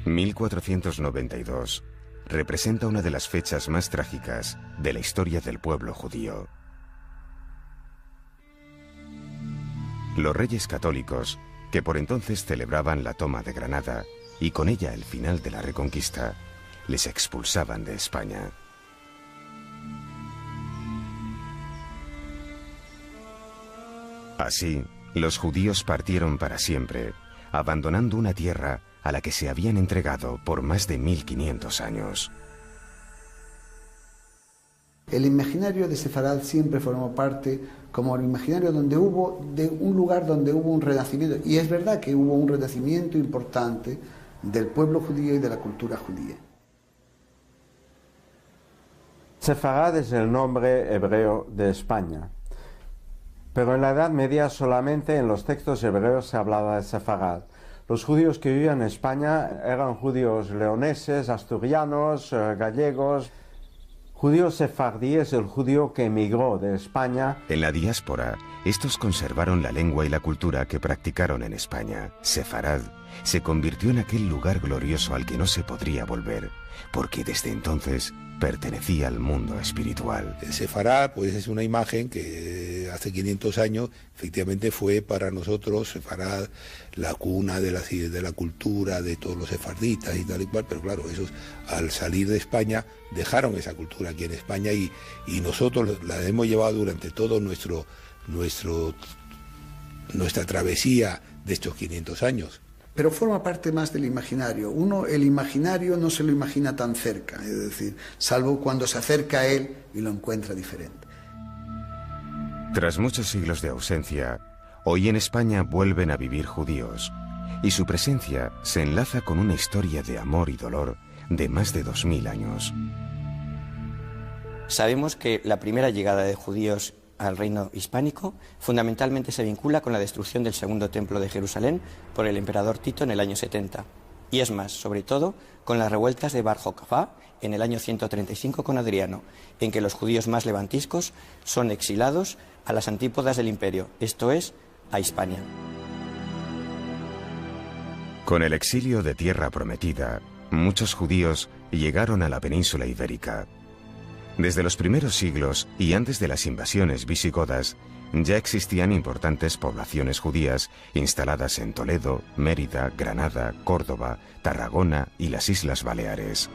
1492 representa una de las fechas más trágicas de la historia del pueblo judío. Los reyes católicos, que por entonces celebraban la toma de Granada y con ella el final de la Reconquista, les expulsaban de España. Así, los judíos partieron para siempre, abandonando una tierra a la que se habían entregado por más de 1500 años. El imaginario de Sefarad siempre formó parte como el imaginario donde hubo, de un lugar donde hubo un renacimiento. Y es verdad que hubo un renacimiento importante del pueblo judío y de la cultura judía. Sefarad es el nombre hebreo de España. Pero en la Edad Media solamente en los textos hebreos se hablaba de Sefarad. Los judíos que vivían en España eran judíos leoneses, asturianos, gallegos. Judío sefardí es el judío que emigró de España. En la diáspora, estos conservaron la lengua y la cultura que practicaron en España. Sefarad se convirtió en aquel lugar glorioso al que no se podría volver, porque desde entonces pertenecía al mundo espiritual. Sefarad, pues es una imagen que hace 500 años efectivamente fue para nosotros, Sefarad, la cuna de la cultura de todos los sefarditas y tal y cual, pero claro, esos al salir de España dejaron esa cultura aquí en España y nosotros la hemos llevado durante todo nuestra travesía de estos 500 años. Pero forma parte más del imaginario. Uno, el imaginario no se lo imagina tan cerca, es decir, salvo cuando se acerca a él y lo encuentra diferente. Tras muchos siglos de ausencia, hoy en España vuelven a vivir judíos, y su presencia se enlaza con una historia de amor y dolor de más de 2000 años. Sabemos que la primera llegada de judíos al reino hispánico fundamentalmente se vincula con la destrucción del segundo templo de Jerusalén por el emperador Tito en el año 70. Y es más, sobre todo, con las revueltas de Bar Jocabá en el año 135 con Adriano, en que los judíos más levantiscos son exilados a las antípodas del imperio, esto es, a Hispania. Con el exilio de Tierra Prometida, muchos judíos llegaron a la península ibérica. Desde los primeros siglos y antes de las invasiones visigodas, ya existían importantes poblaciones judías instaladas en Toledo, Mérida, Granada, Córdoba, Tarragona y las Islas Baleares.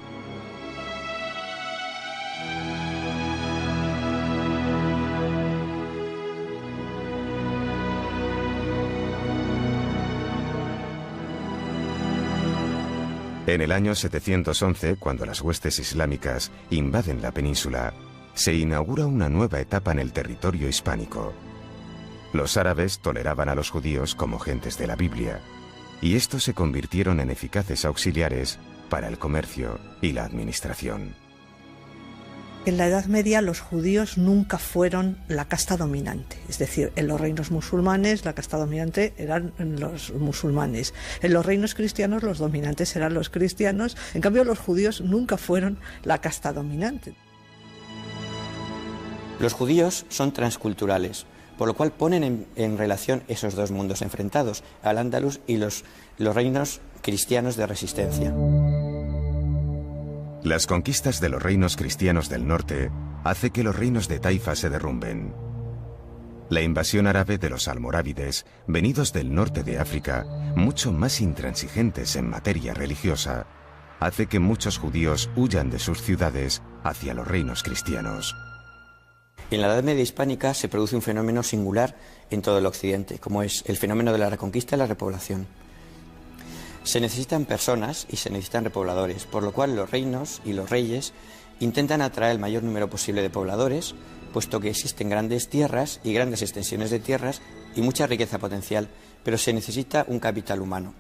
En el año 711, cuando las huestes islámicas invaden la península, se inaugura una nueva etapa en el territorio hispánico. Los árabes toleraban a los judíos como gentes de la Biblia, y estos se convirtieron en eficaces auxiliares para el comercio y la administración. En la Edad Media los judíos nunca fueron la casta dominante, es decir, en los reinos musulmanes la casta dominante eran los musulmanes, en los reinos cristianos los dominantes eran los cristianos, en cambio los judíos nunca fueron la casta dominante. Los judíos son transculturales, por lo cual ponen en relación esos dos mundos enfrentados, Al-Ándalus y los reinos cristianos de resistencia. Las conquistas de los reinos cristianos del norte hace que los reinos de Taifa se derrumben. La invasión árabe de los almorávides, venidos del norte de África, mucho más intransigentes en materia religiosa, hace que muchos judíos huyan de sus ciudades hacia los reinos cristianos. En la Edad Media hispánica se produce un fenómeno singular en todo el occidente, como es el fenómeno de la reconquista y la repoblación. Se necesitan personas y se necesitan repobladores, por lo cual los reinos y los reyes intentan atraer el mayor número posible de pobladores, puesto que existen grandes tierras y grandes extensiones de tierras y mucha riqueza potencial, pero se necesita un capital humano.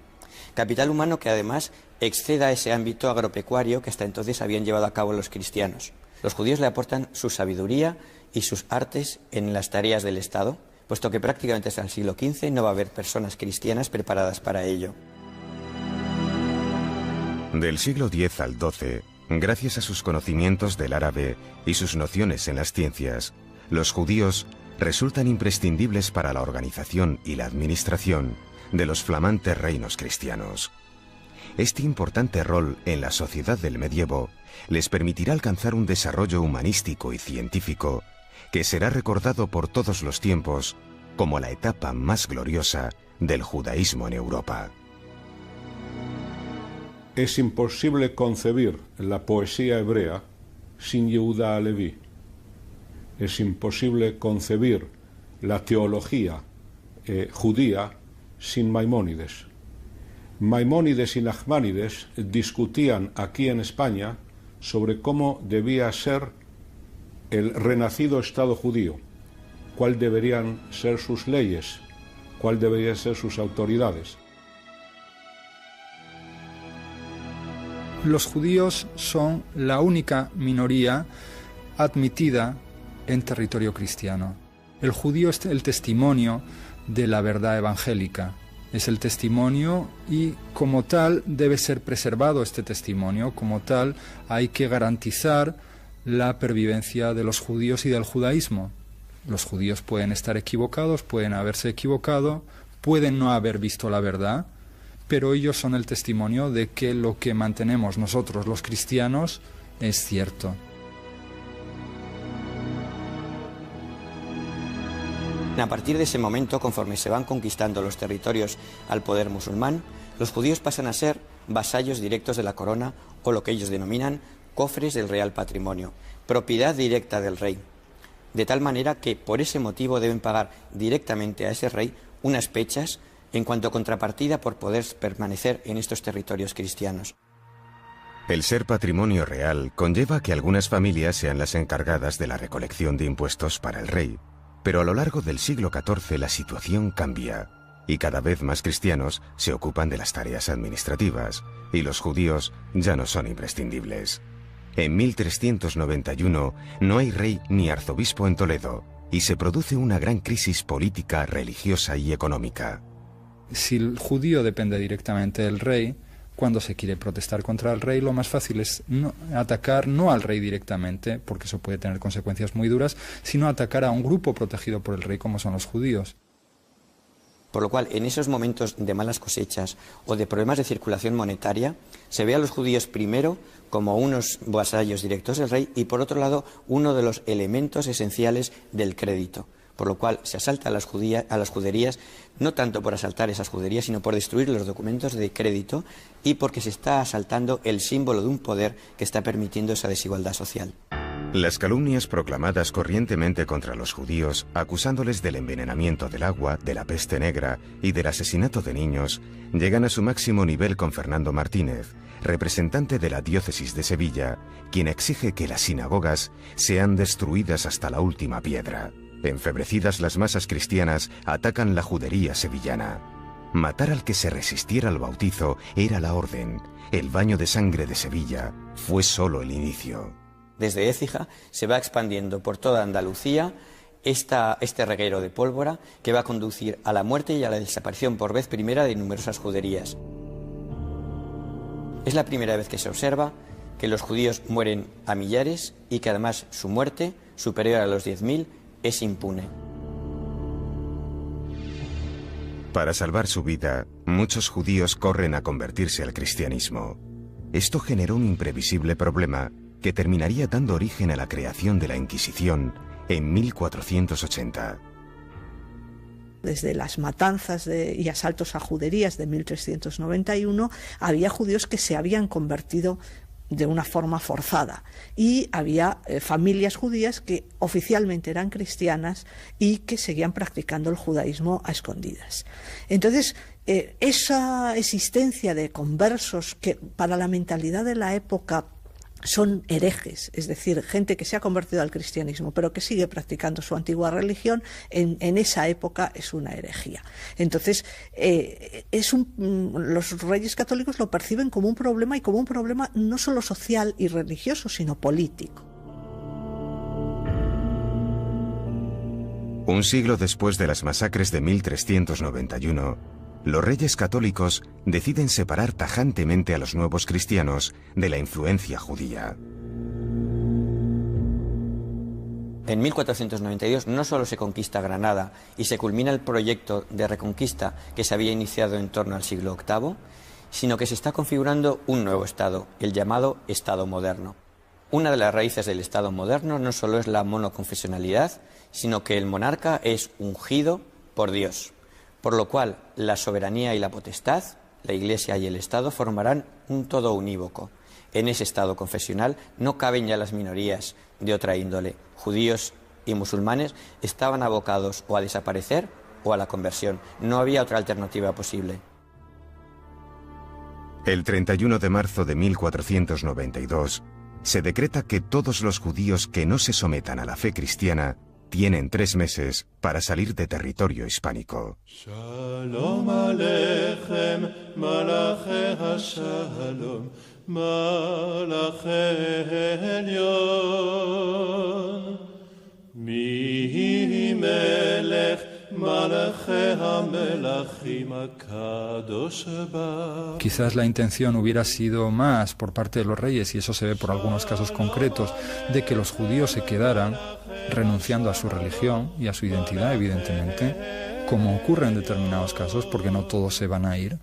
Capital humano que además exceda ese ámbito agropecuario que hasta entonces habían llevado a cabo los cristianos. Los judíos le aportan su sabiduría y sus artes en las tareas del Estado, puesto que prácticamente hasta el siglo XV no va a haber personas cristianas preparadas para ello. Del siglo X al XII, gracias a sus conocimientos del árabe y sus nociones en las ciencias, los judíos resultan imprescindibles para la organización y la administración de los flamantes reinos cristianos. este importante rol en la sociedad del medievo les permitirá alcanzar un desarrollo humanístico y científico que será recordado por todos los tiempos como la etapa más gloriosa del judaísmo en Europa. Es imposible concebir la poesía hebrea sin Yehuda Halevi. Es imposible concebir la teología judía sin Maimónides. Maimónides y Nachmanides discutían aquí en España sobre cómo debía ser el renacido Estado judío, cuál deberían ser sus leyes, cuál deberían ser sus autoridades. Los judíos son la única minoría admitida en territorio cristiano. El judío es el testimonio de la verdad evangélica. Es el testimonio y como tal debe ser preservado este testimonio, como tal hay que garantizar la pervivencia de los judíos y del judaísmo. Los judíos pueden estar equivocados, pueden haberse equivocado, pueden no haber visto la verdad, pero ellos son el testimonio de que lo que mantenemos nosotros los cristianos es cierto. A partir de ese momento, conforme se van conquistando los territorios al poder musulmán, los judíos pasan a ser vasallos directos de la corona o lo que ellos denominan cofres del real patrimonio, propiedad directa del rey, de tal manera que por ese motivo deben pagar directamente a ese rey unas pechas en cuanto a contrapartida por poder permanecer en estos territorios cristianos. El ser patrimonio real conlleva que algunas familias sean las encargadas de la recolección de impuestos para el rey, pero a lo largo del siglo XIV la situación cambia y cada vez más cristianos se ocupan de las tareas administrativas y los judíos ya no son imprescindibles. En 1391 no hay rey ni arzobispo en Toledo y se produce una gran crisis política, religiosa y económica. Si el judío depende directamente del rey, cuando se quiere protestar contra el rey, lo más fácil es atacar no al rey directamente, porque eso puede tener consecuencias muy duras, sino atacar a un grupo protegido por el rey, como son los judíos. Por lo cual, en esos momentos de malas cosechas o de problemas de circulación monetaria, se ve a los judíos primero como unos vasallos directos del rey y, por otro lado, uno de los elementos esenciales del crédito. Por lo cual se asalta a las juderías, no tanto por asaltar esas juderías, sino por destruir los documentos de crédito y porque se está asaltando el símbolo de un poder que está permitiendo esa desigualdad social. Las calumnias proclamadas corrientemente contra los judíos, acusándoles del envenenamiento del agua, de la peste negra y del asesinato de niños, llegan a su máximo nivel con Fernando Martínez, representante de la diócesis de Sevilla, quien exige que las sinagogas sean destruidas hasta la última piedra. Enfebrecidas, las masas cristianas atacan la judería sevillana. Matar al que se resistiera al bautizo era la orden. El baño de sangre de Sevilla fue solo el inicio. Desde Écija se va expandiendo por toda Andalucía este reguero de pólvora que va a conducir a la muerte y a la desaparición por vez primera de numerosas juderías. Es la primera vez que se observa que los judíos mueren a millares y que además su muerte, superior a los 10.000, es impune. Para salvar su vida, muchos judíos corren a convertirse al cristianismo. Esto generó un imprevisible problema que terminaría dando origen a la creación de la Inquisición en 1480. Desde las matanzas y asaltos a juderías de 1391, había judíos que se habían convertido de una forma forzada y había familias judías que oficialmente eran cristianas y que seguían practicando el judaísmo a escondidas. Entonces, esa existencia de conversos que para la mentalidad de la época son herejes, es decir, gente que se ha convertido al cristianismo pero que sigue practicando su antigua religión, en esa época es una herejía. Entonces, los reyes católicos lo perciben como un problema, y como un problema no solo social y religioso, sino político. Un siglo después de las masacres de 1391, los reyes católicos deciden separar tajantemente a los nuevos cristianos de la influencia judía. En 1492 no solo se conquista Granada y se culmina el proyecto de reconquista que se había iniciado en torno al siglo VIII, sino que se está configurando un nuevo Estado, el llamado Estado moderno. Una de las raíces del Estado moderno no solo es la monoconfesionalidad, sino que el monarca es ungido por Dios, por lo cual la soberanía y la potestad, la Iglesia y el Estado, formarán un todo unívoco. En ese Estado confesional no caben ya las minorías de otra índole. Judíos y musulmanes estaban abocados o a desaparecer o a la conversión. No había otra alternativa posible. El 31 de marzo de 1492 se decreta que todos los judíos que no se sometan a la fe cristiana tienen 3 meses para salir de territorio hispánico. Shalom aleichem, malache hashalom, malache elyon, mi melech. Quizás la intención hubiera sido más por parte de los reyes, y eso se ve por algunos casos concretos, de que los judíos se quedaran renunciando a su religión y a su identidad, evidentemente, como ocurre en determinados casos, porque no todos se van a ir.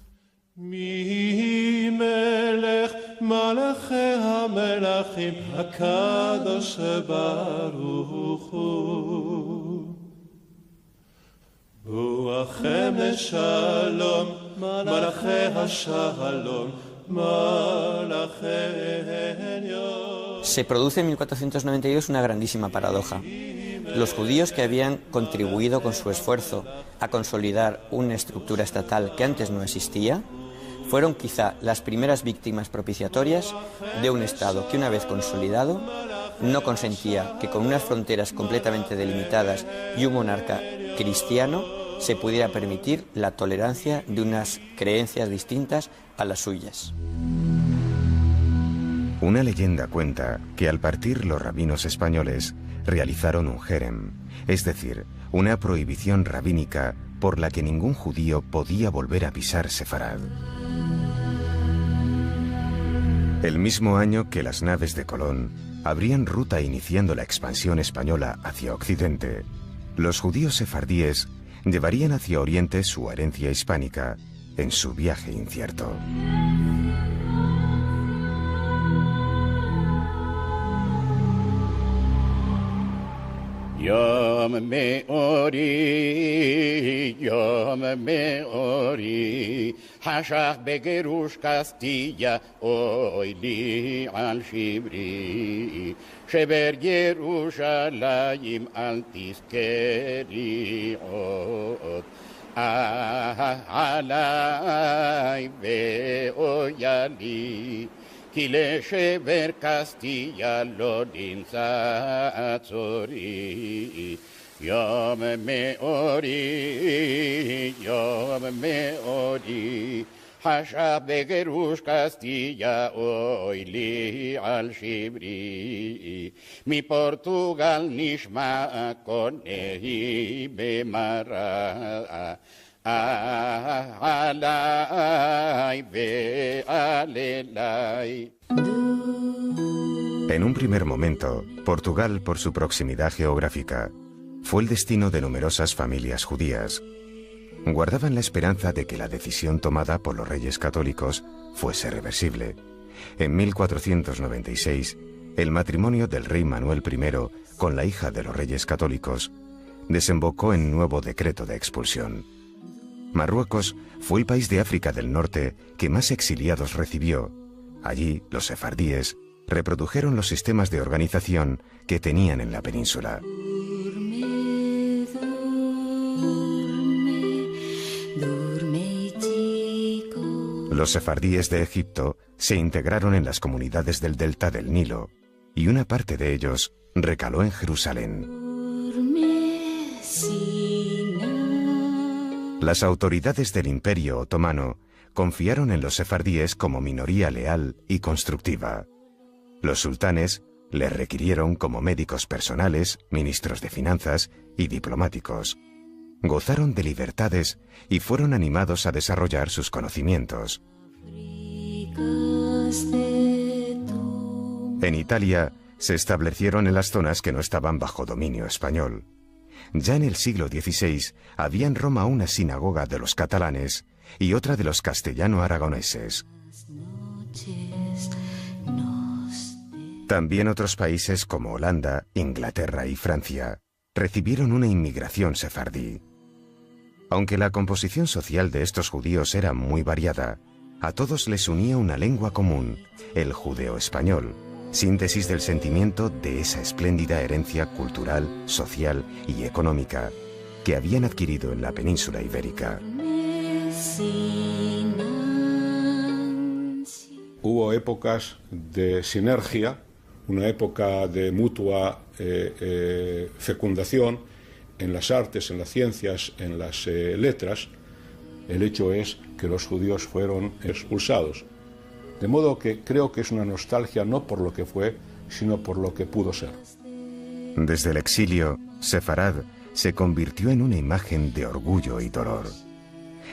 Se produce en 1492 una grandísima paradoja. Los judíos que habían contribuido con su esfuerzo a consolidar una estructura estatal que antes no existía, fueron quizá las primeras víctimas propiciatorias de un Estado que, una vez consolidado, no consentía que con unas fronteras completamente delimitadas y un monarca cristiano se pudiera permitir la tolerancia de unas creencias distintas a las suyas. Una leyenda cuenta que al partir los rabinos españoles realizaron un jerem, es decir, una prohibición rabínica por la que ningún judío podía volver a pisar Sefarad. El mismo año que las naves de Colón abrían ruta iniciando la expansión española hacia Occidente, los judíos sefardíes llevarían hacia Oriente su herencia hispánica en su viaje incierto. Yom meori, hashach begerush Castilla, oili al shibri, sheber Yerushalayim al tiskeriot, alay veoyali. Kile sheber Castilla lodin satzori, yom meori, hasha begerush Castilla oili al shibri, mi Portugal nishma konehi bemara. En un primer momento, Portugal, por su proximidad geográfica, fue el destino de numerosas familias judías. Guardaban la esperanza de que la decisión tomada por los reyes católicos fuese reversible. En 1496, el matrimonio del rey Manuel I con la hija de los reyes católicos desembocó en nuevo decreto de expulsión. Marruecos fue el país de África del Norte que más exiliados recibió. Allí, los sefardíes reprodujeron los sistemas de organización que tenían en la península. Los sefardíes de Egipto se integraron en las comunidades del delta del Nilo, y una parte de ellos recaló en Jerusalén. Las autoridades del Imperio Otomano confiaron en los sefardíes como minoría leal y constructiva. Los sultanes les requirieron como médicos personales, ministros de finanzas y diplomáticos. Gozaron de libertades y fueron animados a desarrollar sus conocimientos. En Italia se establecieron en las zonas que no estaban bajo dominio español. Ya en el siglo XVI había en Roma una sinagoga de los catalanes y otra de los castellano-aragoneses. También otros países como Holanda, Inglaterra y Francia recibieron una inmigración sefardí. Aunque la composición social de estos judíos era muy variada, a todos les unía una lengua común, el judeo-español, síntesis del sentimiento de esa espléndida herencia cultural, social y económica que habían adquirido en la península ibérica. Hubo épocas de sinergia, una época de mutua fecundación en las artes, en las ciencias, en las letras. El hecho es que los judíos fueron expulsados. De modo que creo que es una nostalgia no por lo que fue, sino por lo que pudo ser. Desde el exilio, Sefarad se convirtió en una imagen de orgullo y dolor.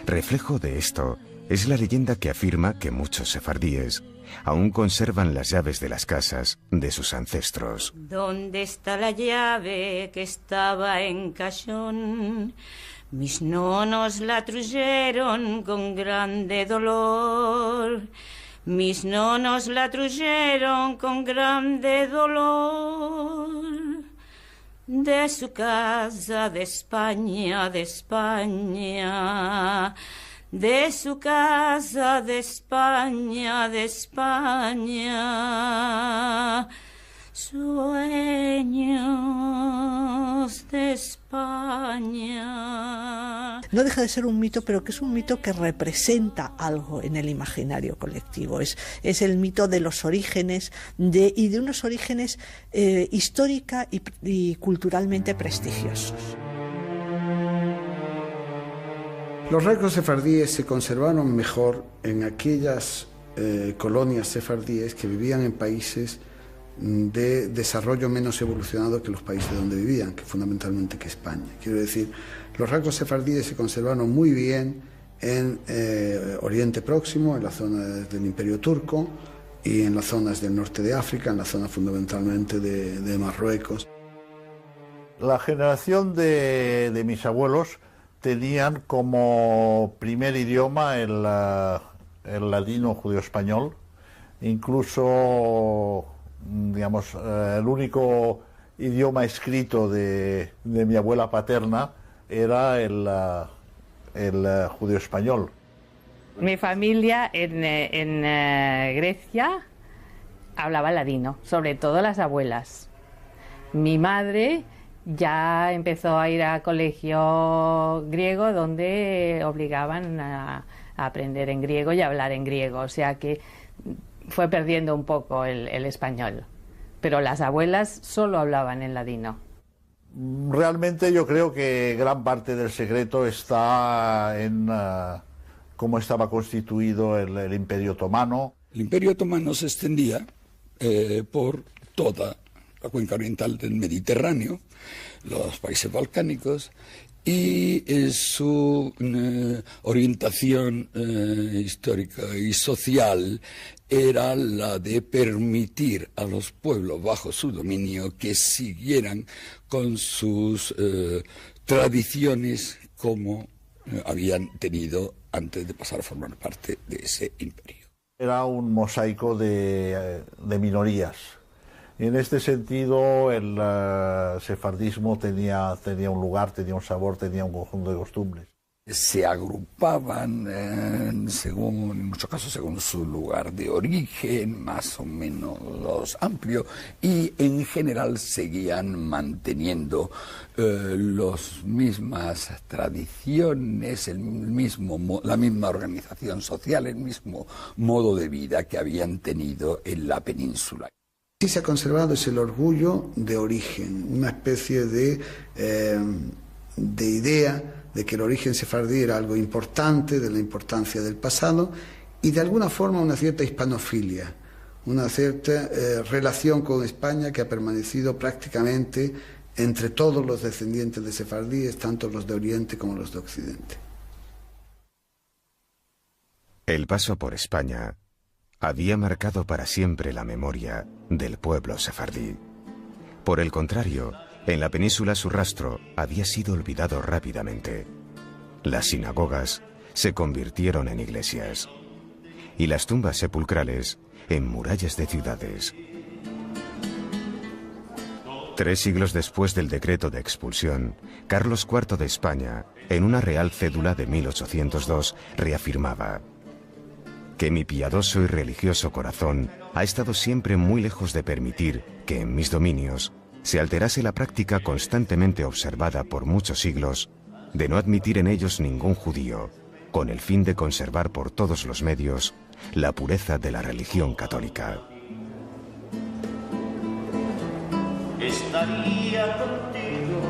Reflejo de esto es la leyenda que afirma que muchos sefardíes aún conservan las llaves de las casas de sus ancestros. ¿Dónde está la llave que estaba en cajón? Mis nonos la truyeron con grande dolor. Mis nonos la truyeron con grande dolor. De su casa de España, de España. De su casa de España, de España. Sueños de España. No deja de ser un mito, pero que es un mito que representa algo en el imaginario colectivo. Es el mito de los orígenes y de unos orígenes histórica y culturalmente prestigiosos. Los rasgos sefardíes se conservaron mejor en aquellas colonias sefardíes que vivían en países de desarrollo menos evolucionado que los países donde vivían, que fundamentalmente que España. Quiero decir, los rasgos sefardíes se conservaron muy bien en Oriente Próximo, en la zona del Imperio Turco y en las zonas del norte de África, en la zona fundamentalmente de Marruecos. La generación de mis abuelos tenían como primer idioma el ladino judío-español, incluso, digamos, el único idioma escrito de mi abuela paterna era el judío-español. Mi familia en Grecia hablaba ladino, sobre todo las abuelas. Mi madre ya empezó a ir a colegio griego donde obligaban a aprender en griego y a hablar en griego, o sea que fue perdiendo un poco el español, pero las abuelas solo hablaban en ladino. Realmente yo creo que gran parte del secreto está en cómo estaba constituido el Imperio Otomano. El Imperio Otomano se extendía por toda la cuenca oriental del Mediterráneo, los países balcánicos, y su orientación histórica y social era la de permitir a los pueblos bajo su dominio que siguieran con sus tradiciones como habían tenido antes de pasar a formar parte de ese imperio. Era un mosaico de minorías. En este sentido, el sefardismo tenía un lugar, tenía un sabor, tenía un conjunto de costumbres. Se agrupaban, en muchos casos, según su lugar de origen, más o menos amplio, y en general seguían manteniendo las mismas tradiciones, la misma organización social, el mismo modo de vida que habían tenido en la península. Sí se ha conservado es el orgullo de origen, una especie de idea de que el origen sefardí era algo importante, de la importancia del pasado y de alguna forma una cierta hispanofilia, una cierta relación con España que ha permanecido prácticamente entre todos los descendientes de sefardíes, tanto los de Oriente como los de Occidente. El paso por España había marcado para siempre la memoria del pueblo sefardí. Por el contrario, en la península su rastro había sido olvidado rápidamente. Las sinagogas se convirtieron en iglesias y las tumbas sepulcrales en murallas de ciudades. 3 siglos después del decreto de expulsión, Carlos IV de España, en una real cédula de 1802, reafirmaba: que mi piadoso y religioso corazón ha estado siempre muy lejos de permitir que en mis dominios se alterase la práctica constantemente observada por muchos siglos de no admitir en ellos ningún judío, con el fin de conservar por todos los medios la pureza de la religión católica. Estaría contigo,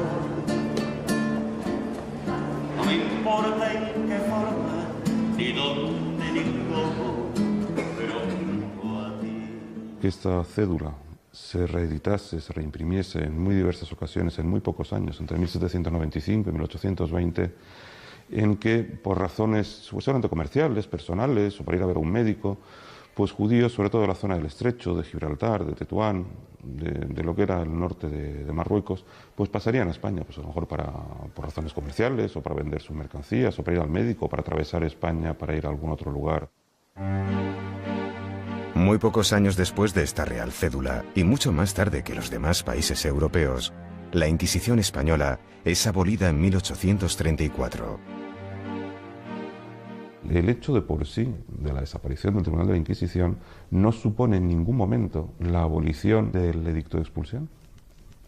no me importa en qué forma, ni dónde ni cómo, pero junto a ti. Que esta cédula se reeditase, se reimprimiese en muy diversas ocasiones, en muy pocos años, entre 1795 y 1820, en que por razones seguramente comerciales, personales o para ir a ver a un médico, pues judíos, sobre todo de la zona del Estrecho, de Gibraltar, de Tetuán, de lo que era el norte de Marruecos, pues pasarían a España, pues a lo mejor por razones comerciales o para vender sus mercancías o para ir al médico, o para atravesar España, para ir a algún otro lugar. Muy pocos años después de esta real cédula, y mucho más tarde que los demás países europeos, la Inquisición española es abolida en 1834. El hecho de por sí de la desaparición del Tribunal de la Inquisición no supone en ningún momento la abolición del edicto de expulsión.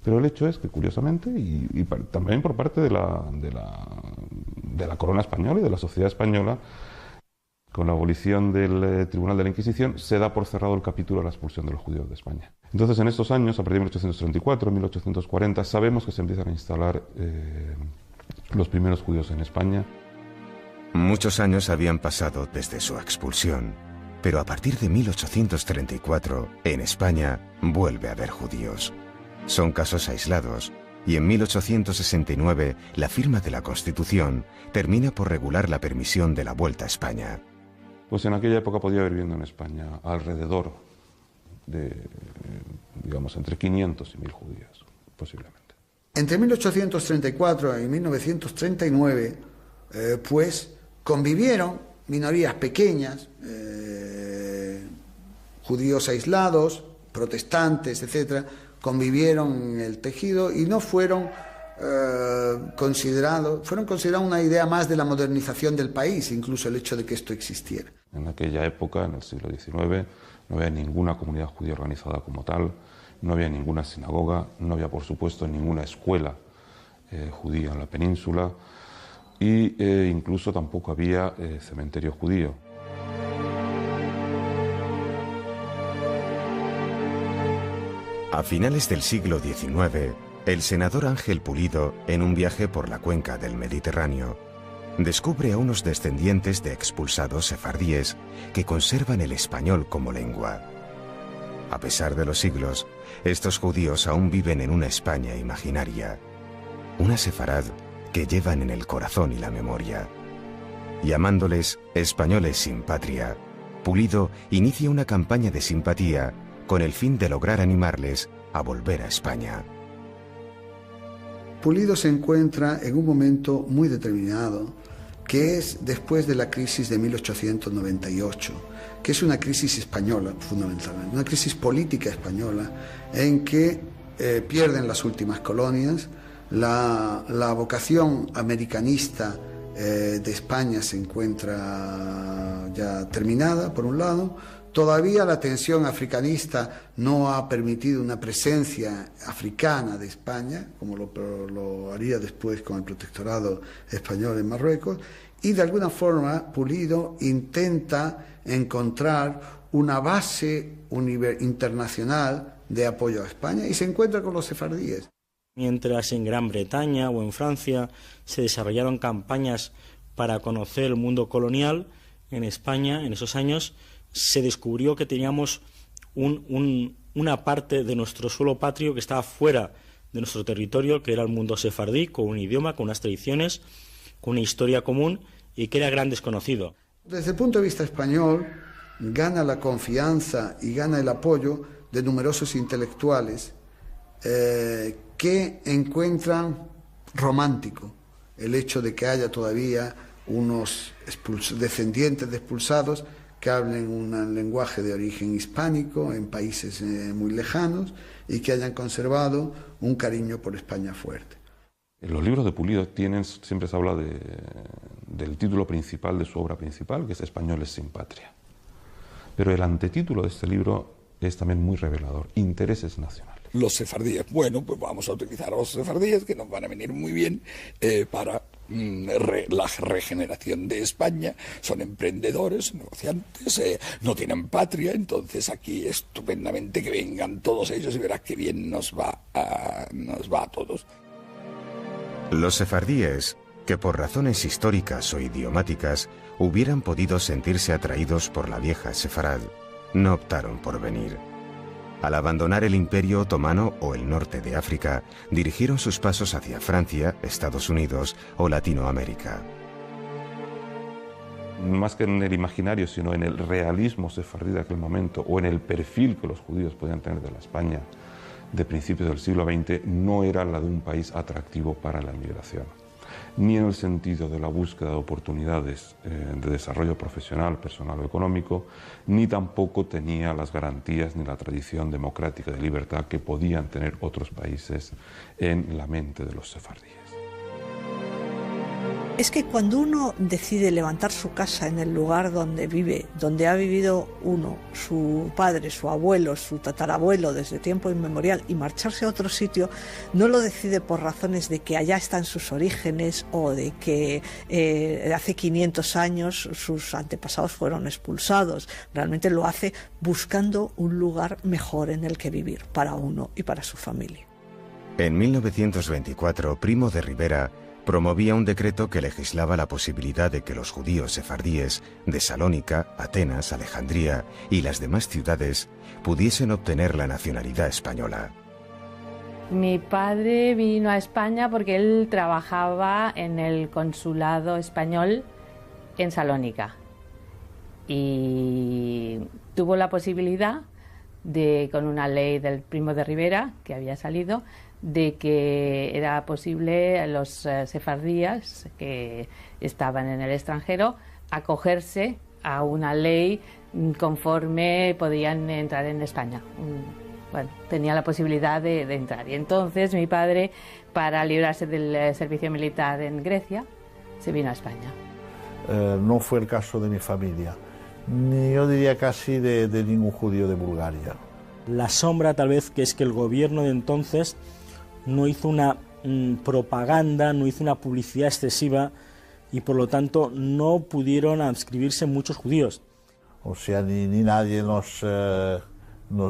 Pero el hecho es que, curiosamente, y también por parte de la corona española y de la sociedad española, con la abolición del Tribunal de la Inquisición se da por cerrado el capítulo de la expulsión de los judíos de España. Entonces, en estos años, a partir de 1834, 1840, sabemos que se empiezan a instalar los primeros judíos en España. Muchos años habían pasado desde su expulsión, pero a partir de 1834, en España, vuelve a haber judíos. Son casos aislados, y en 1869 la firma de la Constitución termina por regular la permisión de la vuelta a España. Pues en aquella época podía haber viviendo en España alrededor de, digamos, entre 500 y 1000 judíos, posiblemente. Entre 1834 y 1939, pues convivieron minorías pequeñas, judíos aislados, protestantes, etcétera, convivieron en el tejido y no fueron considerados una idea más de la modernización del país, incluso el hecho de que esto existiera. En aquella época, en el siglo XIX, no había ninguna comunidad judía organizada como tal, no había ninguna sinagoga, no había, por supuesto, ninguna escuela judía en la península, y incluso tampoco había cementerio judío. A finales del siglo XIX, el senador Ángel Pulido, en un viaje por la cuenca del Mediterráneo, descubre a unos descendientes de expulsados sefardíes que conservan el español como lengua. A pesar de los siglos, estos judíos aún viven en una España imaginaria, una sefarad que llevan en el corazón y la memoria. Llamándoles españoles sin patria, Pulido inicia una campaña de simpatía con el fin de lograr animarles a volver a España. Pulido se encuentra en un momento muy determinado, que es después de la crisis de 1898, que es una crisis española fundamentalmente, una crisis política española en que pierden las últimas colonias. La vocación americanista de España se encuentra ya terminada, por un lado. Todavía la tensión africanista no ha permitido una presencia africana de España, como lo haría después con el protectorado español en Marruecos, y de alguna forma Pulido intenta encontrar una base internacional de apoyo a España y se encuentra con los sefardíes. Mientras en Gran Bretaña o en Francia se desarrollaron campañas para conocer el mundo colonial, en España, en esos años, se descubrió que teníamos una parte de nuestro suelo patrio que estaba fuera de nuestro territorio, que era el mundo sefardí, con un idioma, con unas tradiciones, con una historia común y que era gran desconocido. Desde el punto de vista español, gana la confianza y gana el apoyo de numerosos intelectuales que encuentran romántico el hecho de que haya todavía unos descendientes de expulsados que hablen un lenguaje de origen hispánico en países muy lejanos y que hayan conservado un cariño por España fuerte. En los libros de Pulido siempre se habla del título principal de su obra principal, que es Españoles sin patria. Pero el antetítulo de este libro es también muy revelador: Intereses nacionales. Los sefardíes. Bueno, pues vamos a utilizar a los sefardíes, que nos van a venir muy bien para la regeneración de España. Son emprendedores, negociantes, no tienen patria, entonces aquí estupendamente que vengan todos ellos y verás qué bien nos va a todos. Los sefardíes, que por razones históricas o idiomáticas hubieran podido sentirse atraídos por la vieja Sefarad, no optaron por venir. Al abandonar el Imperio Otomano o el norte de África, dirigieron sus pasos hacia Francia, Estados Unidos o Latinoamérica. Más que en el imaginario, sino en el realismo sefardí de aquel momento, o en el perfil que los judíos podían tener de la España de principios del siglo XX, no era la de un país atractivo para la inmigración, ni en el sentido de la búsqueda de oportunidades de desarrollo profesional, personal o económico, ni tampoco tenía las garantías ni la tradición democrática de libertad que podían tener otros países en la mente de los sefardíes. Es que cuando uno decide levantar su casa en el lugar donde vive, donde ha vivido uno, su padre, su abuelo, su tatarabuelo desde tiempo inmemorial, y marcharse a otro sitio, no lo decide por razones de que allá están sus orígenes o de que hace 500 años sus antepasados fueron expulsados. Realmente lo hace buscando un lugar mejor en el que vivir para uno y para su familia. En 1924, Primo de Rivera promovía un decreto que legislaba la posibilidad de que los judíos sefardíes de Salónica, Atenas, Alejandría y las demás ciudades pudiesen obtener la nacionalidad española. Mi padre vino a España porque él trabajaba en el consulado español en Salónica y tuvo la posibilidad de, con una ley del Primo de Rivera que había salido, de que era posible a los sefardíes que estaban en el extranjero acogerse a una ley conforme podían entrar en España. Bueno, tenía la posibilidad de entrar. Y entonces mi padre, para librarse del servicio militar en Grecia, se vino a España. No fue el caso de mi familia, ni yo diría casi de ningún judío de Bulgaria. La sombra tal vez que es que el gobierno de entonces no hizo una propaganda, no hizo una publicidad excesiva y por lo tanto no pudieron adscribirse muchos judíos. O sea, ni nadie nos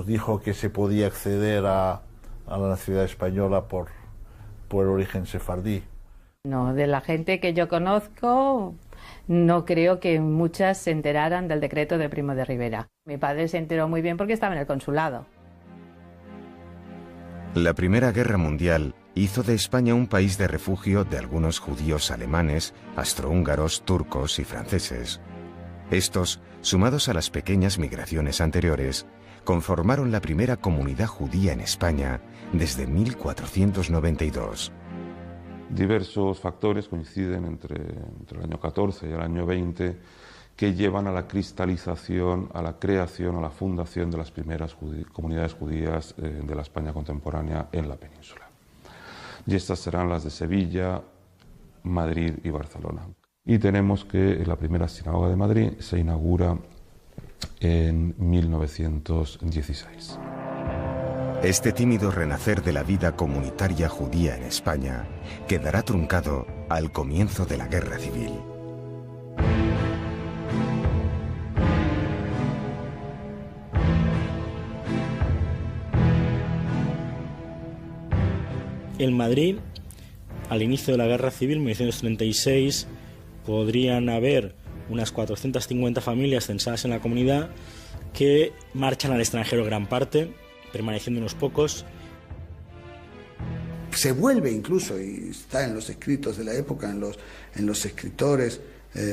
dijo que se podía acceder a la nacionalidad española por el origen sefardí. No, de la gente que yo conozco, no creo que muchas se enteraran del decreto de Primo de Rivera. Mi padre se enteró muy bien porque estaba en el consulado. La Primera Guerra Mundial hizo de España un país de refugio de algunos judíos alemanes, austrohúngaros, turcos y franceses. Estos, sumados a las pequeñas migraciones anteriores, conformaron la primera comunidad judía en España desde 1492. Diversos factores coinciden entre el año 14 y el año 20 que llevan a la cristalización, a la creación, a la fundación de las primeras comunidades judías de la España contemporánea en la península. Y estas serán las de Sevilla, Madrid y Barcelona. Y tenemos que la primera sinagoga de Madrid se inaugura en 1916. Este tímido renacer de la vida comunitaria judía en España quedará truncado al comienzo de la Guerra Civil. En Madrid, al inicio de la Guerra Civil, en 1936, podrían haber unas 450 familias censadas en la comunidad que marchan al extranjero gran parte, permaneciendo unos pocos. Se vuelve incluso, y está en los escritos de la época, en los escritores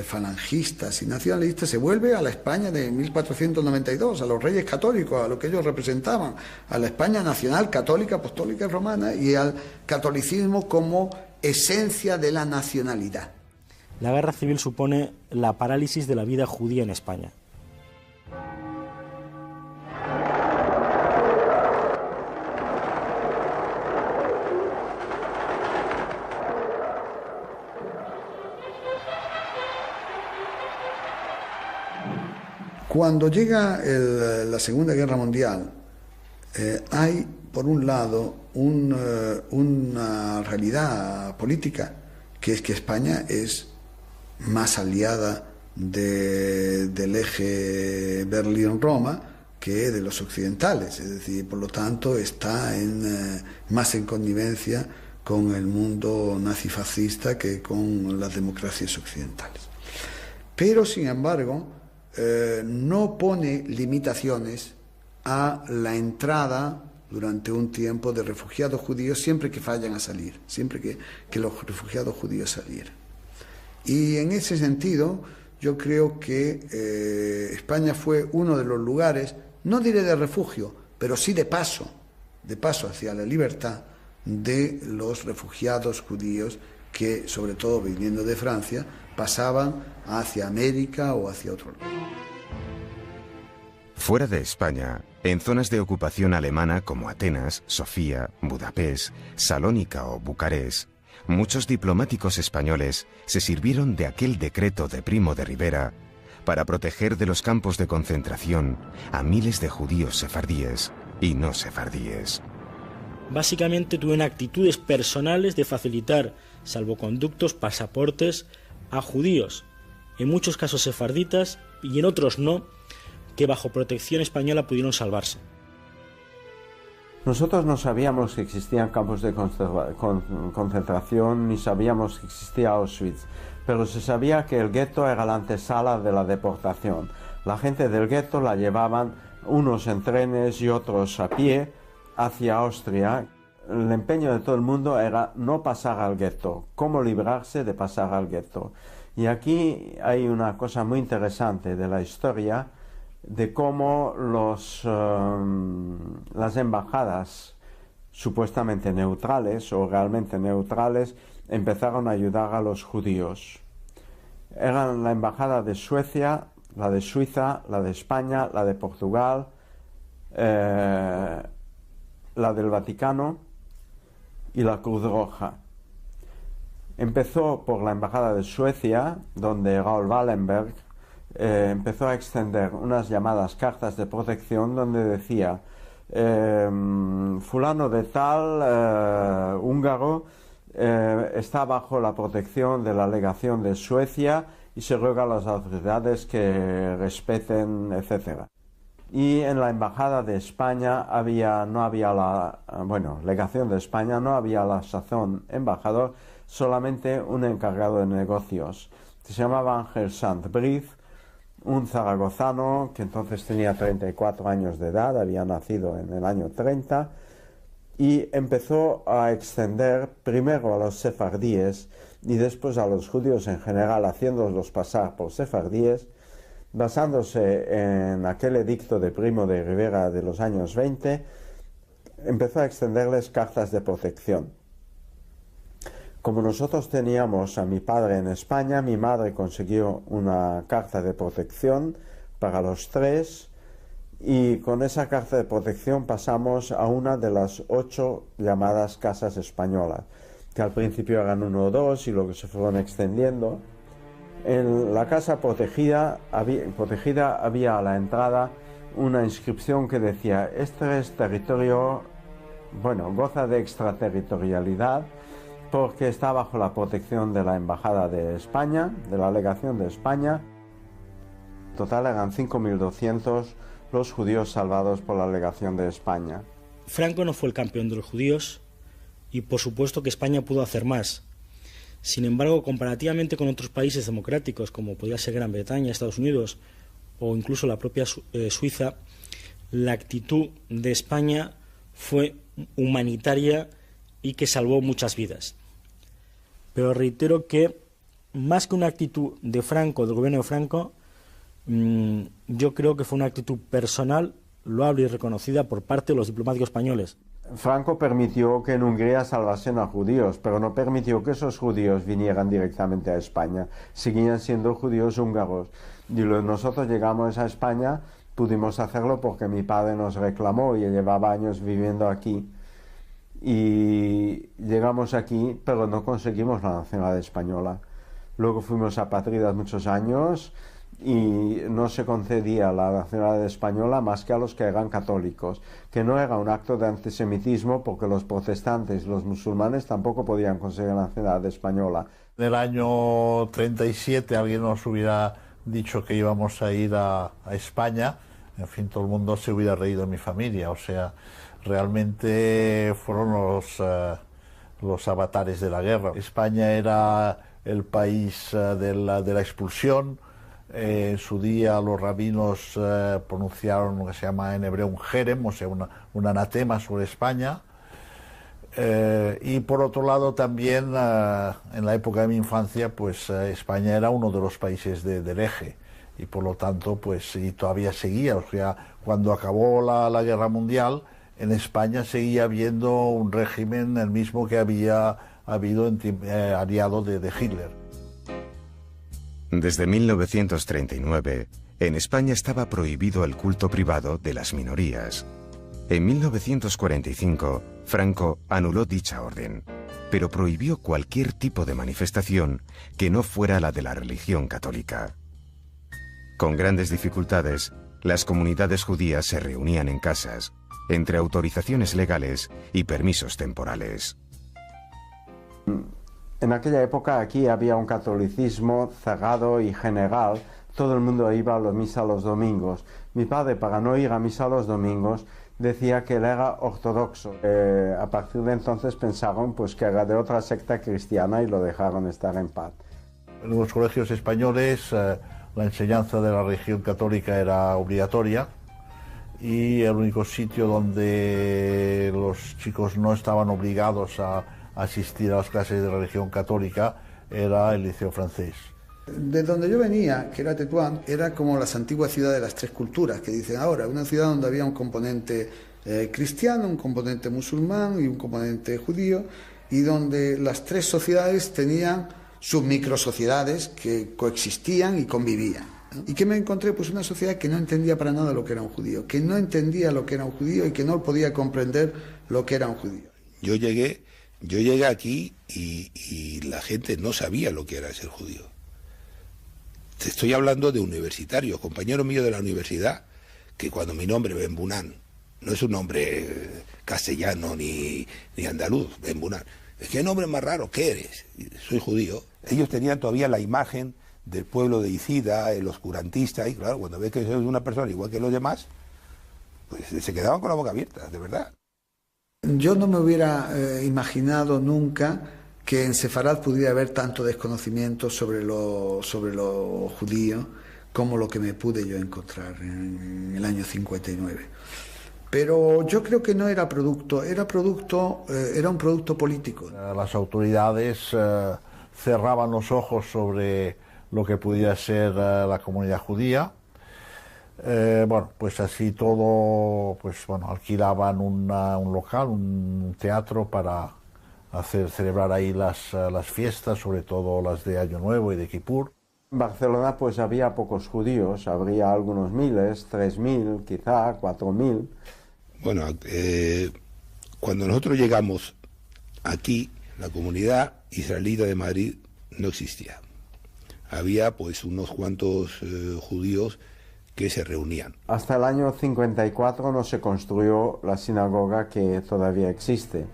falangistas y nacionalistas, se vuelve a la España de 1492, a los reyes católicos, a lo que ellos representaban, a la España nacional, católica, apostólica y romana, y al catolicismo como esencia de la nacionalidad. La guerra civil supone la parálisis de la vida judía en España. Cuando llega la Segunda Guerra Mundial, hay, por un lado, una realidad política, que es que España es más aliada del eje Berlín-Roma que de los occidentales, es decir, por lo tanto está más en connivencia con el mundo nazifascista que con las democracias occidentales. Pero, sin embargo, no pone limitaciones a la entrada durante un tiempo de refugiados judíos siempre que vayan a salir, siempre que los refugiados judíos salieran. Y en ese sentido yo creo que España fue uno de los lugares, no diré de refugio, pero sí de paso hacia la libertad de los refugiados judíos que, sobre todo viniendo de Francia, pasaban hacia América o hacia otro lugar. Fuera de España, en zonas de ocupación alemana como Atenas, Sofía, Budapest, Salónica o Bucarest, muchos diplomáticos españoles se sirvieron de aquel decreto de Primo de Rivera para proteger de los campos de concentración a miles de judíos sefardíes y no sefardíes. Básicamente tuvieron actitudes personales de facilitar salvoconductos, pasaportes a judíos, en muchos casos sefarditas y en otros no, que bajo protección española pudieron salvarse. Nosotros no sabíamos que existían campos de concentración ni sabíamos que existía Auschwitz, pero se sabía que el gueto era la antesala de la deportación. La gente del gueto la llevaban unos en trenes y otros a pie hacia Austria. El empeño de todo el mundo era no pasar al gueto, cómo librarse de pasar al gueto. Y aquí hay una cosa muy interesante de la historia de cómo las embajadas supuestamente neutrales o realmente neutrales empezaron a ayudar a los judíos. Eran la embajada de Suecia, la de Suiza, la de España, la de Portugal, la del Vaticano y la Cruz Roja. Empezó por la embajada de Suecia, donde Raoul Wallenberg empezó a extender unas llamadas cartas de protección donde decía fulano de tal, húngaro, está bajo la protección de la legación de Suecia y se ruega a las autoridades que respeten, etc. Y en la embajada de España legación de España, no había la sazón embajador, solamente un encargado de negocios. Se llamaba Ángel Sant-Briz, un zaragozano que entonces tenía 34 años de edad, había nacido en el año 30, y empezó a extender primero a los sefardíes y después a los judíos en general, haciéndolos pasar por sefardíes, basándose en aquel edicto de Primo de Rivera de los años 20, empezó a extenderles cartas de protección. Como nosotros teníamos a mi padre en España, mi madre consiguió una carta de protección para los tres y con esa carta de protección pasamos a una de las 8 llamadas casas españolas, que al principio eran 1 o 2 y luego se fueron extendiendo. En la casa protegida había a la entrada una inscripción que decía: este es territorio, goza de extraterritorialidad, porque está bajo la protección de la Embajada de España, de la Legación de España. En total eran 5.200 los judíos salvados por la Legación de España. Franco no fue el campeón de los judíos y por supuesto que España pudo hacer más. Sin embargo, comparativamente con otros países democráticos, como podría ser Gran Bretaña, Estados Unidos o incluso la propia Suiza, la actitud de España fue humanitaria y que salvó muchas vidas. Pero reitero que, más que una actitud de Franco, del gobierno de Franco, yo creo que fue una actitud personal loable y reconocida por parte de los diplomáticos españoles. Franco permitió que en Hungría salvasen a judíos, pero no permitió que esos judíos vinieran directamente a España. Seguían siendo judíos húngaros. Y nosotros llegamos a España, pudimos hacerlo porque mi padre nos reclamó y llevaba años viviendo aquí. Y llegamos aquí, pero no conseguimos la nacionalidad española. Luego fuimos apátridas muchos años y no se concedía la nacionalidad española más que a los que eran católicos, que no era un acto de antisemitismo porque los protestantes y los musulmanes tampoco podían conseguir la nacionalidad española. En el año 37 alguien nos hubiera dicho que íbamos a ir a España, en fin, todo el mundo se hubiera reído de mi familia, o sea, realmente fueron los avatares de la guerra. España era el país de la expulsión. En su día los rabinos pronunciaron lo que se llama en hebreo un jerem, o sea, un anatema sobre España. Y por otro lado también en la época de mi infancia pues España era uno de los países del eje y por lo tanto pues y todavía seguía, o sea, cuando acabó la guerra mundial en España seguía habiendo un régimen el mismo que había habido aliado de Hitler. Desde 1939, en España estaba prohibido el culto privado de las minorías. En 1945, Franco anuló dicha orden, pero prohibió cualquier tipo de manifestación que no fuera la de la religión católica. Con grandes dificultades, las comunidades judías se reunían en casas, entre autorizaciones legales y permisos temporales. En aquella época aquí había un catolicismo cerrado y general. Todo el mundo iba a la misa los domingos. Mi padre, para no ir a misa los domingos, decía que él era ortodoxo. A partir de entonces pensaron pues, que era de otra secta cristiana y lo dejaron estar en paz. En los colegios españoles la enseñanza de la religión católica era obligatoria y el único sitio donde los chicos no estaban obligados a asistir a las clases de religión católica era el Liceo Francés. De donde yo venía, que era Tetuán, era como las antiguas ciudades de las tres culturas que dicen ahora, una ciudad donde había un componente cristiano, un componente musulmán y un componente judío, y donde las tres sociedades tenían sus microsociedades que coexistían y convivían. ¿Y qué me encontré? Pues una sociedad que no entendía para nada lo que era un judío, que no entendía lo que era un judío y que no podía comprender lo que era un judío. Yo llegué aquí y la gente no sabía lo que era ser judío. Te estoy hablando de universitarios, compañeros míos de la universidad, que cuando mi nombre, Benbunán, no es un nombre castellano ni andaluz, Benbunán, ¿qué nombre más raro? ¿Qué eres? Soy judío. Ellos tenían todavía la imagen del pueblo de Icida, el oscurantista, y claro, cuando ves que soy una persona igual que los demás, pues se quedaban con la boca abierta, de verdad. Yo no me hubiera imaginado nunca que en Sefarad pudiera haber tanto desconocimiento sobre lo judío como lo que me pude yo encontrar en el año 59. Pero yo creo que no era producto, era un producto político. Las autoridades cerraban los ojos sobre lo que pudiera ser la comunidad judía. Bueno, pues así todo, pues bueno, alquilaban un local, un teatro para celebrar ahí las fiestas, sobre todo las de Año Nuevo y de Kippur. En Barcelona pues había pocos judíos, habría algunos miles, 3.000 quizá, 4.000. Bueno, cuando nosotros llegamos aquí, la comunidad israelita de Madrid no existía. Había pues unos cuantos judíos que se reunían. Hasta el año 54 no se construyó la sinagoga que todavía existe,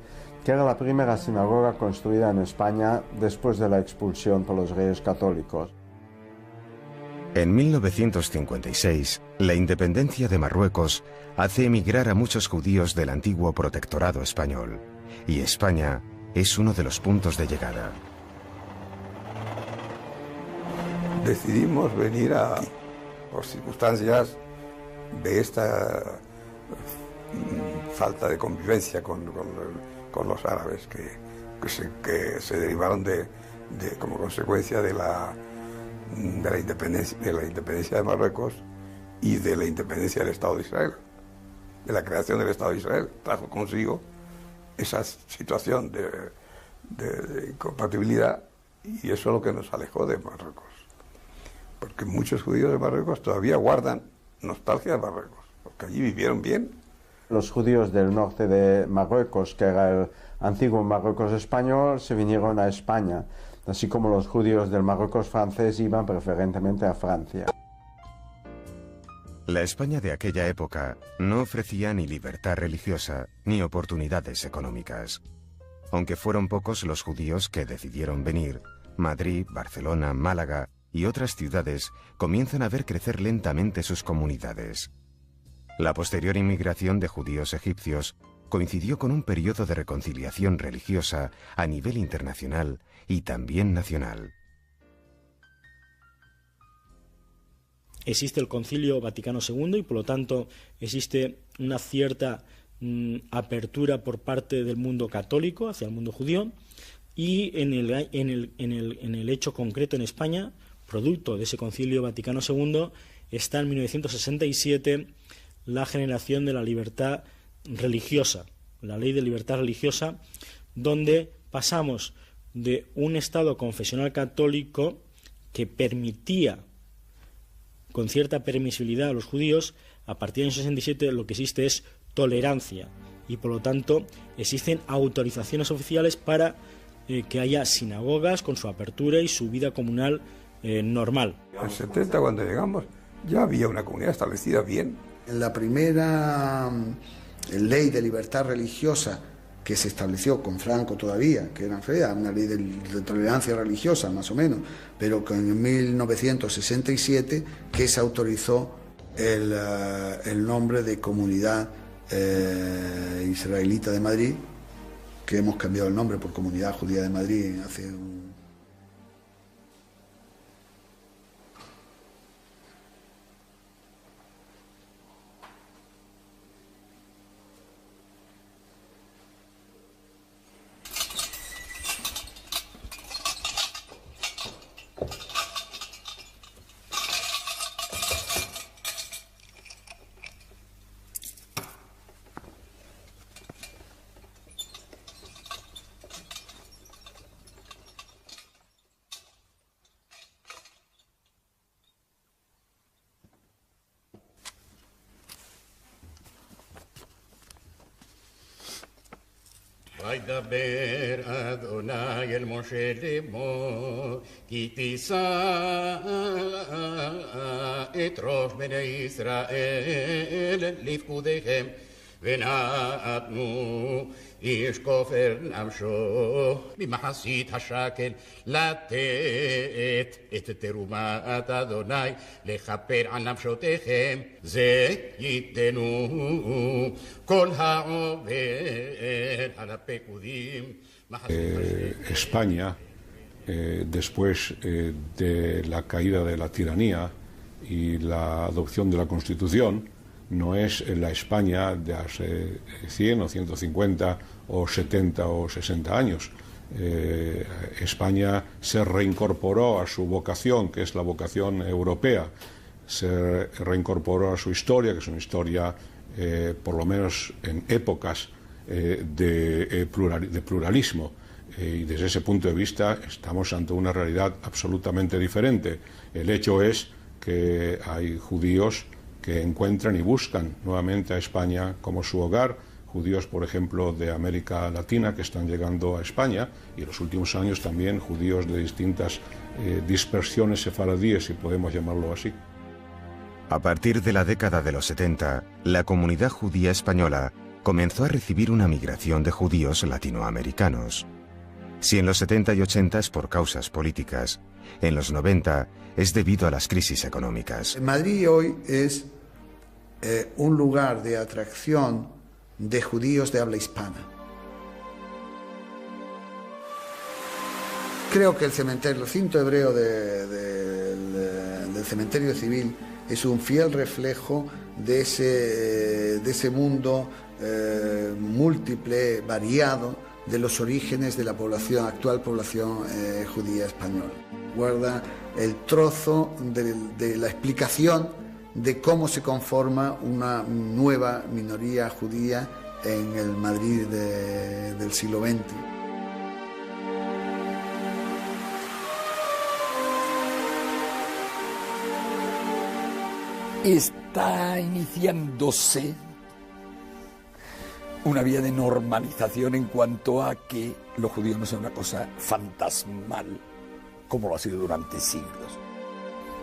que era la primera sinagoga construida en España después de la expulsión por los Reyes Católicos. En 1956, la independencia de Marruecos hace emigrar a muchos judíos del antiguo protectorado español, y España es uno de los puntos de llegada. Decidimos venir por circunstancias de esta falta de convivencia con los árabes que se derivaron como consecuencia de la independencia de Marruecos y de la independencia del Estado de Israel. de la creación del Estado de Israel, trajo consigo esa situación de incompatibilidad, y eso es lo que nos alejó de Marruecos. Porque muchos judíos de Marruecos todavía guardan nostalgia de Marruecos, porque allí vivieron bien. Los judíos del norte de Marruecos, que era el antiguo Marruecos español, se vinieron a España, así como los judíos del Marruecos francés iban preferentemente a Francia. La España de aquella época no ofrecía ni libertad religiosa ni oportunidades económicas. Aunque fueron pocos los judíos que decidieron venir, Madrid, Barcelona, Málaga y otras ciudades comienzan a ver crecer lentamente sus comunidades. La posterior inmigración de judíos egipcios coincidió con un periodo de reconciliación religiosa a nivel internacional y también nacional. Existe el Concilio Vaticano II y por lo tanto existe una cierta apertura por parte del mundo católico hacia el mundo judío, y en el hecho concreto en España, producto de ese Concilio Vaticano II, está en 1967 la generación de la libertad religiosa, la Ley de Libertad Religiosa, donde pasamos de un Estado confesional católico que permitía con cierta permisibilidad a los judíos. A partir del 67 lo que existe es tolerancia y por lo tanto existen autorizaciones oficiales para que haya sinagogas con su apertura y su vida comunal normal. En el 70, cuando llegamos, ya había una comunidad establecida bien. La primera ley de libertad religiosa que se estableció con Franco todavía, que era una ley de tolerancia religiosa más o menos, pero que en 1967 que se autorizó el nombre de Comunidad Israelita de Madrid, que hemos cambiado el nombre por Comunidad Judía de Madrid hace un... וידבר אדוני אל משה לאמור, כי תישא את ראש בני ישראל לפקודיהם, ונתנו איש כופר נפשו ממחצית השקל לתת את תרומת אדוני לכפר על נפשותיכם, זה ייתנו כל העובר על הפקודים. España, después de la caída de la tiranía y la adopción de la Constitución, no es la España de hace 100 o 150 o 70 o 60 años. España se reincorporó a su vocación, que es la vocación europea, se reincorporó a su historia, que es una historia, por lo menos en épocas, de pluralismo. Y desde ese punto de vista estamos ante una realidad absolutamente diferente. El hecho es que hay judíos que encuentran y buscan nuevamente a España como su hogar, judíos, por ejemplo, de América Latina que están llegando a España, y en los últimos años también judíos de distintas dispersiones sefaradíes, si podemos llamarlo así. A partir de la década de los 70, la comunidad judía española comenzó a recibir una migración de judíos latinoamericanos. Si en los 70 y 80 es por causas políticas, en los 90 es debido a las crisis económicas. Madrid hoy es un lugar de atracción de judíos de habla hispana. Creo que el recinto hebreo del cementerio civil es un fiel reflejo de ese mundo múltiple, variado, de los orígenes de la actual población judía española. Guarda el trozo de la explicación de cómo se conforma una nueva minoría judía en el Madrid del siglo XX. Está iniciándose una vía de normalización en cuanto a que lo judío no sea una cosa fantasmal, como lo ha sido durante siglos.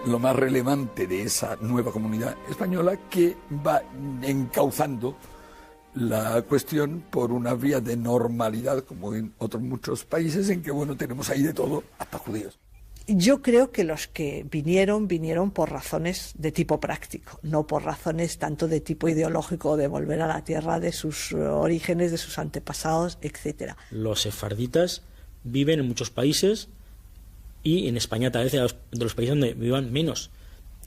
Lo más relevante de esa nueva comunidad española que va encauzando la cuestión por una vía de normalidad, como en otros muchos países, en que, bueno, tenemos ahí de todo, hasta judíos. Yo creo que los que vinieron por razones de tipo práctico, no por razones tanto de tipo ideológico, de volver a la tierra de sus orígenes, de sus antepasados, etc. Los sefarditas viven en muchos países y en España tal vez de los países donde vivan menos.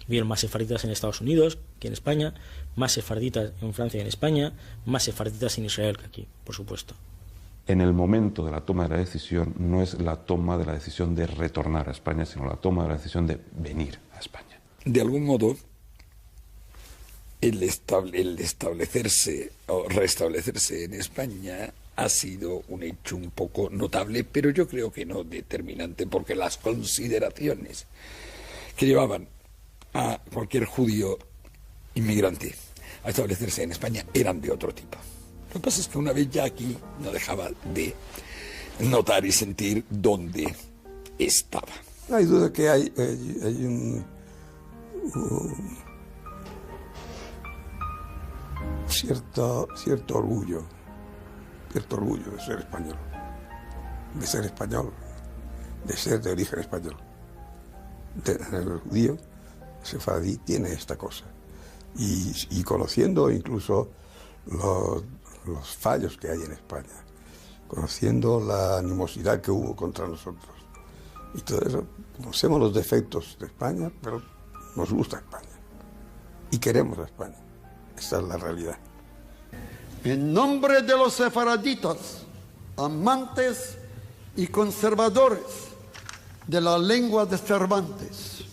Viven más sefarditas en Estados Unidos que en España, más sefarditas en Francia que en España, más sefarditas en Israel que aquí, por supuesto. En el momento de la toma de la decisión no es la toma de la decisión de retornar a España, sino la toma de la decisión de venir a España. De algún modo, el establecerse o restablecerse en España ha sido un hecho un poco notable, pero yo creo que no determinante, porque las consideraciones que llevaban a cualquier judío inmigrante a establecerse en España eran de otro tipo. Lo que pasa es que una vez ya aquí no dejaba de notar y sentir dónde estaba. No hay duda que hay un cierto orgullo de ser español, de ser de origen español. El judío sefardí tiene esta cosa. Y conociendo incluso los fallos que hay en España, conociendo la animosidad que hubo contra nosotros y todo eso, conocemos los defectos de España, pero nos gusta España y queremos a España. Esa es la realidad. En nombre de los sefaraditas, amantes y conservadores de la lengua de Cervantes,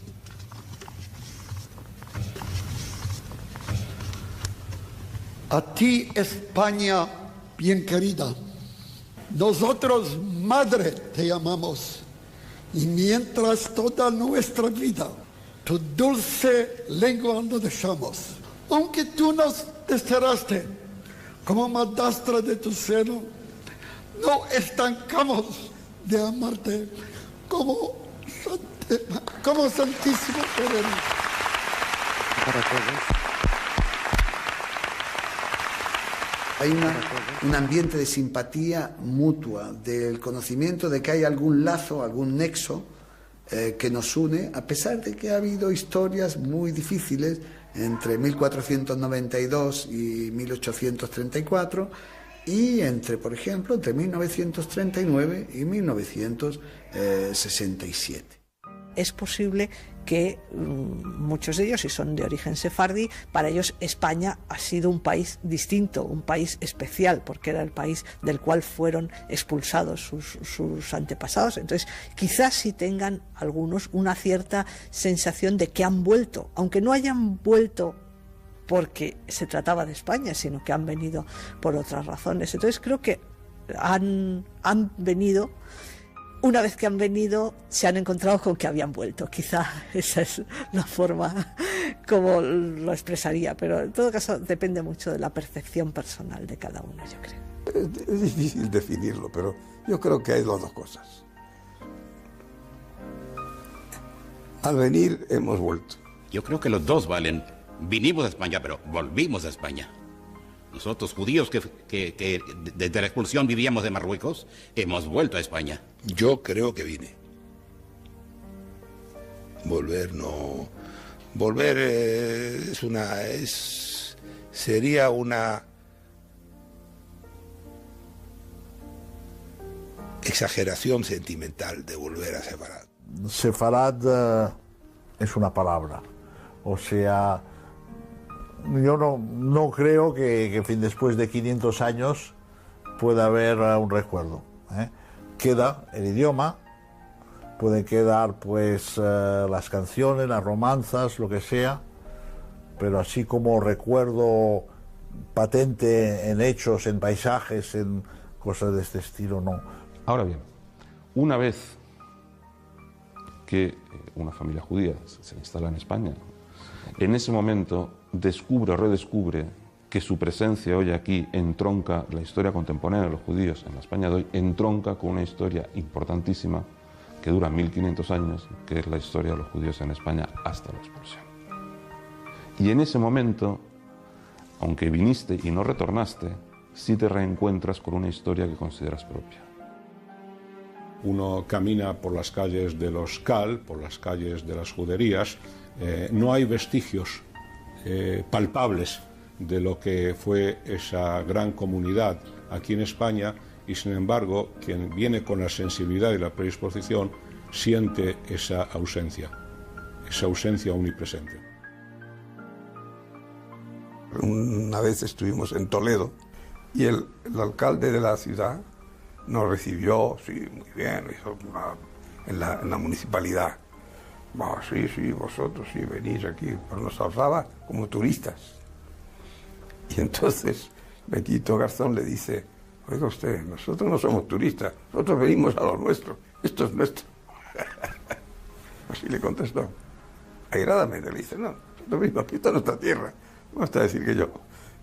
a ti, España bien querida, nosotros, madre, te llamamos, y mientras toda nuestra vida tu dulce lengua no dejamos. Aunque tú nos desterraste como madrastra de tu seno, no estancamos de amarte como Santísimo Sereno. Para todos. Hay un ambiente de simpatía mutua, del conocimiento de que hay algún lazo, algún nexo que nos une, a pesar de que ha habido historias muy difíciles entre 1492 y 1834 y por ejemplo, entre 1939 y 1967. Es posible que muchos de ellos, si son de origen sefardí, para ellos España ha sido un país distinto, un país especial, porque era el país del cual fueron expulsados sus antepasados. Entonces, quizás sí tengan algunos una cierta sensación de que han vuelto, aunque no hayan vuelto porque se trataba de España, sino que han venido por otras razones. Entonces, creo que han venido. Una vez que han venido, se han encontrado con que habían vuelto. Quizá esa es la forma como lo expresaría, pero en todo caso depende mucho de la percepción personal de cada uno, yo creo. Es difícil definirlo, pero yo creo que hay las dos cosas. Al venir hemos vuelto. Yo creo que los dos valen. Vinimos a España, pero volvimos a España. Nosotros, judíos que desde la expulsión vivíamos de Marruecos, hemos vuelto a España. Yo creo que vine. Volver no... Volver sería una exageración sentimental de volver a Sefarad. Sefarad es una palabra. O sea... Yo no creo que después de 500 años pueda haber un recuerdo. Queda el idioma, pueden quedar pues las canciones, las romanzas, lo que sea, pero así como recuerdo patente en hechos, en paisajes, en cosas de este estilo, no. Ahora bien, una vez que una familia judía se instala en España, en ese momento descubre o redescubre que su presencia hoy aquí entronca la historia contemporánea de los judíos en la España de hoy, entronca con una historia importantísima que dura 1500 años, que es la historia de los judíos en España hasta la expulsión. Y en ese momento, aunque viniste y no retornaste, sí te reencuentras con una historia que consideras propia. Uno camina por las calles de los Cal, por las calles de las juderías, no hay vestigios palpables de lo que fue esa gran comunidad aquí en España, y sin embargo quien viene con la sensibilidad y la predisposición siente esa ausencia omnipresente. Una vez estuvimos en Toledo y el alcalde de la ciudad nos recibió, sí, muy bien, en la municipalidad. Sí, vosotros sí venís aquí, pero nos hablaba como turistas. Y entonces Betito Garzón le dice: oiga usted, nosotros no somos turistas, nosotros venimos a lo nuestro, esto es nuestro. Así le contestó. Airadamente le dice: no, nosotros venimos aquí, esta es nuestra tierra. No basta decir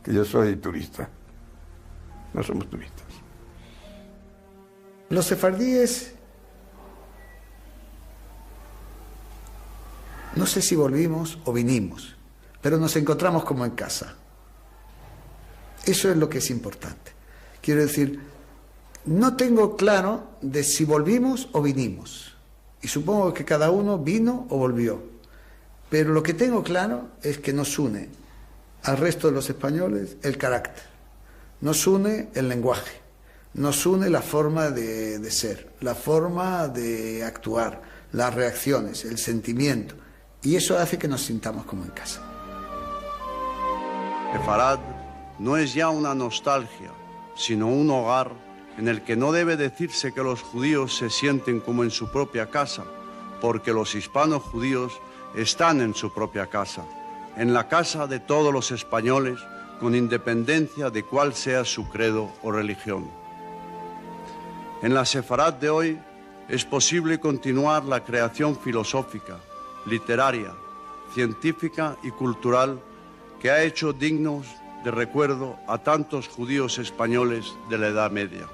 que yo soy turista. No somos turistas. Los sefardíes, no sé si volvimos o vinimos, pero nos encontramos como en casa. Eso es lo que es importante. Quiero decir, no tengo claro de si volvimos o vinimos. Y supongo que cada uno vino o volvió. Pero lo que tengo claro es que nos une al resto de los españoles el carácter. Nos une el lenguaje. Nos une la forma de ser, la forma de actuar, las reacciones, el sentimiento. Y eso hace que nos sintamos como en casa. Sefarad no es ya una nostalgia, sino un hogar en el que no debe decirse que los judíos se sienten como en su propia casa, porque los hispanos judíos están en su propia casa, en la casa de todos los españoles, con independencia de cuál sea su credo o religión. En la Sefarad de hoy es posible continuar la creación filosófica, literaria, científica y cultural que ha hecho dignos de recuerdo a tantos judíos españoles de la Edad Media.